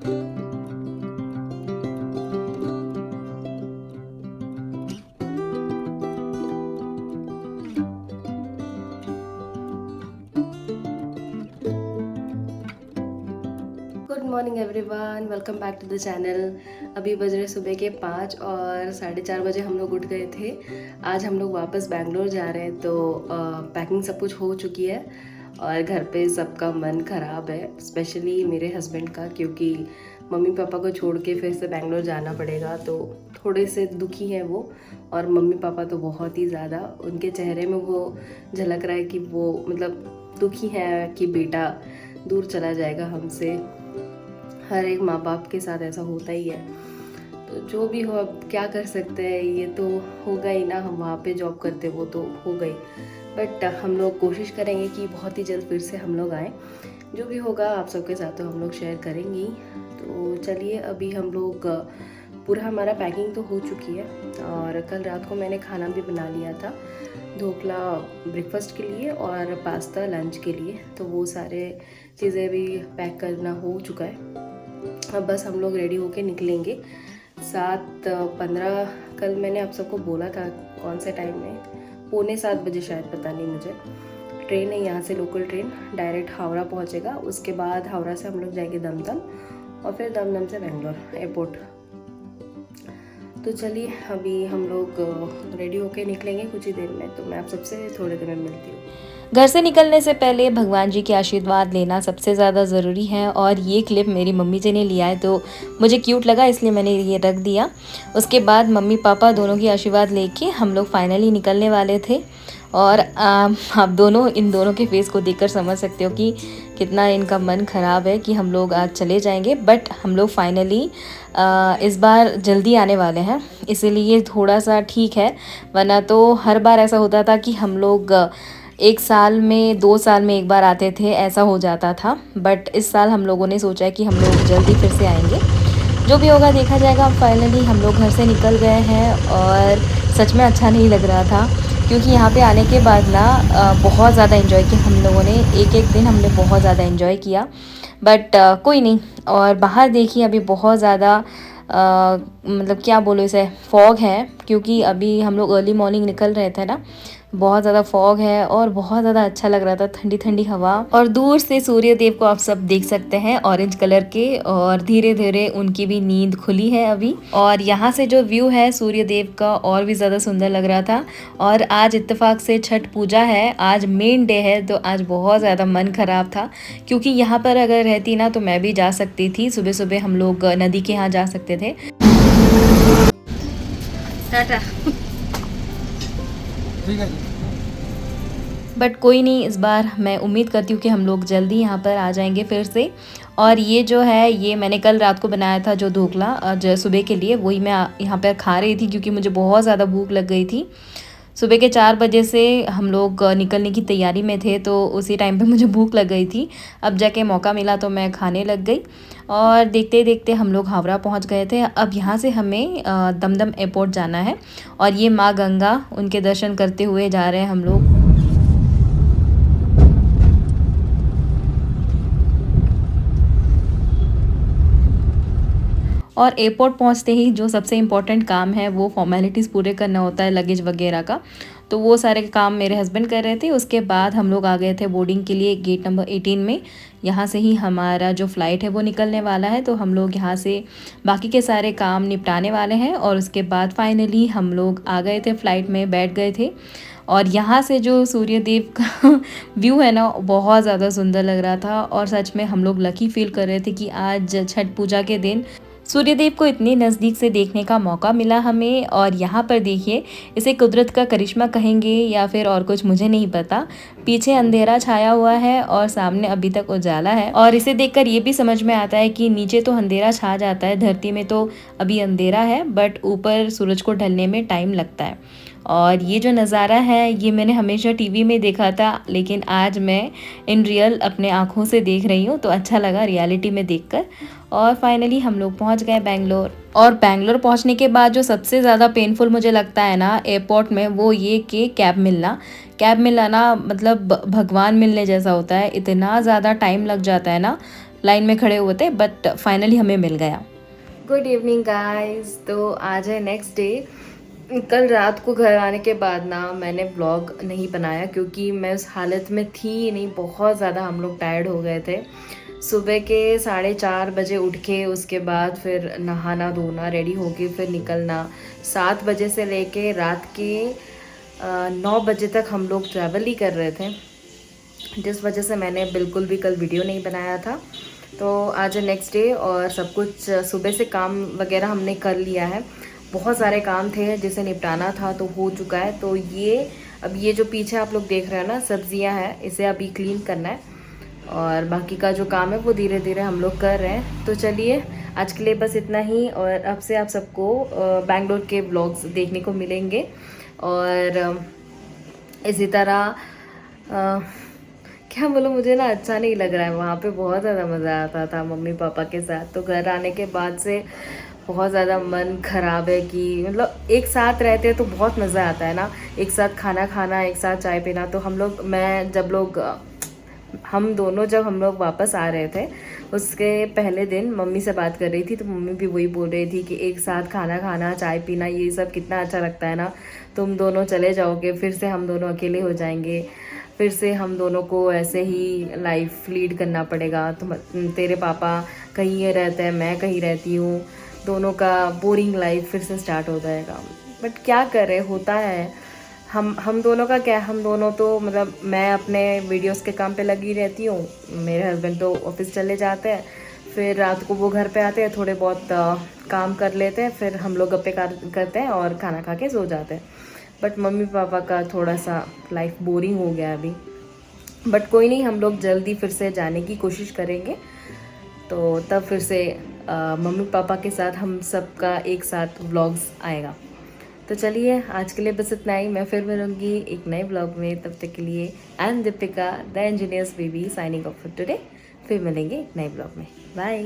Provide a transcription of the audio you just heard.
Good morning everyone, welcome back to the channel. अभी बज रहे सुबह के 5 और 4:30 बजे हम लोग उठ गए थे। आज हम लोग वापस बैंगलोर जा रहे हैं, तो पैकिंग सब कुछ हो चुकी है और घर पे सबका मन ख़राब है, स्पेशली मेरे हस्बैंड का, क्योंकि मम्मी पापा को छोड़ के फिर से बैंगलोर जाना पड़ेगा। तो थोड़े से दुखी हैं वो, और मम्मी पापा तो बहुत ही ज़्यादा, उनके चेहरे में वो झलक रहा है कि वो मतलब दुखी हैं कि बेटा दूर चला जाएगा हमसे। हर एक माँ बाप के साथ ऐसा होता ही है। तो जो भी हो, अब क्या कर सकते हैं, ये तो होगा ही ना। हम वहाँ पे जॉब करते वो तो हो गई, बट हम लोग कोशिश करेंगे कि बहुत ही जल्द फिर से हम लोग आएँ। जो भी होगा आप सबके साथ तो हम लोग शेयर करेंगे ही। तो चलिए, अभी हम लोग पूरा हमारा पैकिंग तो हो चुकी है, और कल रात को मैंने खाना भी बना लिया था, ढोकला ब्रेकफास्ट के लिए और पास्ता लंच के लिए। तो वो सारे चीज़ें भी पैक करना हो चुका है। अब बस हम लोग रेडी होके निकलेंगे 7:15। कल मैंने आप सबको बोला था कौन से टाइम में, 6:45 शायद, पता नहीं मुझे। ट्रेन है यहाँ से, लोकल ट्रेन डायरेक्ट हावड़ा पहुँचेगा। उसके बाद हावड़ा से हम लोग जाएंगे दमदम, और फिर दमदम से बेंगलोर एयरपोर्ट। तो चलिए, अभी हम लोग रेडी होके निकलेंगे कुछ ही देर में। तो मैं आप सबसे थोड़ी देर में मिलती हूँ। घर से निकलने से पहले भगवान जी के आशीर्वाद लेना सबसे ज़्यादा ज़रूरी है, और ये क्लिप मेरी मम्मी जी ने लिया है तो मुझे क्यूट लगा, इसलिए मैंने ये रख दिया। उसके बाद मम्मी पापा दोनों की आशीर्वाद लेके हम लोग फाइनली निकलने वाले थे। और आप दोनों इन दोनों के फेस को देखकर समझ सकते हो कि कितना इनका मन ख़राब है कि हम लोग आज चले जाएंगे। बट हम लोग फाइनली इस बार जल्दी आने वाले हैं, इसीलिए थोड़ा सा ठीक है। वरना तो हर बार ऐसा होता था कि हम लोग 1 साल में 2 साल में एक बार आते थे, ऐसा हो जाता था। बट इस साल हम लोगों ने सोचा है कि हम लोग जल्दी फिर से आएंगे। जो भी होगा देखा जाएगा। फाइनली हम लोग घर से निकल गए हैं, और सच में अच्छा नहीं लग रहा था, क्योंकि यहाँ पे आने के बाद ना बहुत ज़्यादा एंजॉय किया हम लोगों ने। एक दिन हमने बहुत ज़्यादा एंजॉय किया, बट कोई नहीं। और बाहर देखिए, अभी बहुत ज़्यादा मतलब क्या बोलो इसे, फॉग है, क्योंकि अभी हम लोग अर्ली मॉर्निंग निकल रहे थे ना। बहुत ज़्यादा फॉग है और बहुत ज़्यादा अच्छा लग रहा था, ठंडी ठंडी हवा। और दूर से सूर्य देव को आप सब देख सकते हैं, ऑरेंज कलर के, और धीरे धीरे उनकी भी नींद खुली है अभी। और यहाँ से जो व्यू है सूर्य देव का, और भी ज़्यादा सुंदर लग रहा था। और आज इत्तेफाक से छठ पूजा है, आज मेन डे है, तो आज बहुत ज़्यादा मन ख़राब था, क्योंकि यहाँ पर अगर रहती ना तो मैं भी जा सकती थी। सुबह सुबह हम लोग नदी के यहाँ जा सकते थे। टाटा। बट कोई नहीं, इस बार मैं उम्मीद करती हूँ कि हम लोग जल्दी यहाँ पर आ जाएंगे फिर से। और ये जो है, ये मैंने कल रात को बनाया था जो ढोकला, आज सुबह के लिए वही मैं यहाँ पर खा रही थी, क्योंकि मुझे बहुत ज़्यादा भूख लग गई थी। सुबह के 4 बजे से हम लोग निकलने की तैयारी में थे, तो उसी टाइम पे मुझे भूख लग गई थी। अब जाके मौका मिला तो मैं खाने लग गई, और देखते देखते हम लोग हावड़ा पहुंच गए थे। अब यहाँ से हमें दमदम एयरपोर्ट जाना है, और ये माँ गंगा, उनके दर्शन करते हुए जा रहे हैं हम लोग। और एयरपोर्ट पहुंचते ही जो सबसे इम्पोर्टेंट काम है वो फॉर्मेलिटीज़ पूरे करना होता है, लगेज वगैरह का। तो वो सारे काम मेरे हस्बैंड कर रहे थे। उसके बाद हम लोग आ गए थे बोर्डिंग के लिए गेट नंबर 18 में। यहाँ से ही हमारा जो फ़्लाइट है वो निकलने वाला है, तो हम लोग यहाँ से बाकी के सारे काम निपटाने वाले हैं। और उसके बाद फाइनली हम लोग आ गए थे, फ़्लाइट में बैठ गए थे। और यहाँ से जो सूर्य देव का व्यू है ना, बहुत ज़्यादा सुंदर लग रहा था। और सच में हम लोग लकी फील कर रहे थे कि आज छठ पूजा के दिन सूर्यदेव को इतने नज़दीक से देखने का मौका मिला हमें। और यहाँ पर देखिए, इसे कुदरत का करिश्मा कहेंगे या फिर और कुछ, मुझे नहीं पता। पीछे अंधेरा छाया हुआ है और सामने अभी तक उजाला है। और इसे देखकर ये भी समझ में आता है कि नीचे तो अंधेरा छा जाता है, धरती में तो अभी अंधेरा है, बट ऊपर सूरज को ढलने में टाइम लगता है। और ये जो नज़ारा है ये मैंने हमेशा टीवी में देखा था, लेकिन आज मैं इन रियल अपने आँखों से देख रही हूँ, तो अच्छा लगा रियलिटी में देखकर। और फाइनली हम लोग पहुँच गए बेंगलोर। और बेंगलोर पहुँचने के बाद जो सबसे ज़्यादा पेनफुल मुझे लगता है ना एयरपोर्ट में, वो ये कि कैब मिलना ना मतलब भगवान मिलने जैसा होता है। इतना ज़्यादा टाइम लग जाता है ना, लाइन में खड़े हुए थे, बट फाइनली हमें मिल गया। Good evening guys. तो आज है नेक्स्ट डे। कल रात को घर आने के बाद ना मैंने व्लॉग नहीं बनाया क्योंकि मैं उस हालत में थी नहीं, बहुत ज़्यादा हम लोग टायर्ड हो गए थे। सुबह के 4:30 बजे उठ के उसके बाद फिर नहाना धोना रेडी होके फिर निकलना, 7 बजे से लेके रात के 9 बजे तक हम लोग ट्रैवल ही कर रहे थे, जिस वजह से मैंने बिल्कुल भी कल वीडियो नहीं बनाया था। तो आज नेक्स्ट डे और सब कुछ सुबह से काम वगैरह हमने कर लिया है। बहुत सारे काम थे जिसे निपटाना था तो हो चुका है। तो ये जो पीछे आप लोग देख रहे हैं ना सब्जियां हैं, इसे अभी क्लीन करना है और बाकी का जो काम है वो धीरे धीरे हम लोग कर रहे हैं। तो चलिए आज के लिए बस इतना ही, और अब से आप सबको बैंगलोर के व्लॉग्स देखने को मिलेंगे। और इसी तरह क्या बोलो, मुझे ना अच्छा नहीं लग रहा है। वहाँ पे बहुत ज़्यादा मज़ा आता था मम्मी पापा के साथ, तो घर आने के बाद से बहुत ज़्यादा मन ख़राब है कि मतलब एक साथ रहते हैं तो बहुत मज़ा आता है ना, एक साथ खाना खाना, एक साथ चाय पीना। तो जब हम लोग वापस आ रहे थे उसके पहले दिन मम्मी से बात कर रही थी, तो मम्मी भी वही बोल रही थी कि एक साथ खाना खाना, चाय पीना, ये सब कितना अच्छा लगता है ना। तुम दोनों चले जाओगे, फिर से हम दोनों अकेले हो जाएंगे, फिर से हम दोनों को ऐसे ही लाइफ लीड करना पड़ेगा। तेरे पापा कहीं रहते हैं, मैं कहीं रहती हूँ, दोनों का बोरिंग लाइफ फिर से स्टार्ट हो जाएगा। बट क्या करें, होता है। हम दोनों का क्या, हम दोनों तो मतलब मैं अपने वीडियोस के काम पे लगी रहती हूँ, मेरे हस्बैंड तो ऑफिस चले जाते हैं, फिर रात को वो घर पे आते हैं, थोड़े बहुत काम कर लेते हैं, फिर हम लोग गप्पे करते हैं और खाना खा के सो जाते हैं। बट मम्मी पापा का थोड़ा सा लाइफ बोरिंग हो गया अभी। बट कोई नहीं, हम लोग जल्दी फिर से जाने की कोशिश करेंगे, तो तब फिर से मम्मी पापा के साथ हम सबका एक साथ व्लॉग्स आएगा। तो चलिए आज के लिए बस इतना ही। मैं फिर मिलूंगी एक नए व्लॉग में, तब तक के लिए I am Deepika the engineers baby signing off for today. फिर मिलेंगे एक नए व्लॉग में। बाय।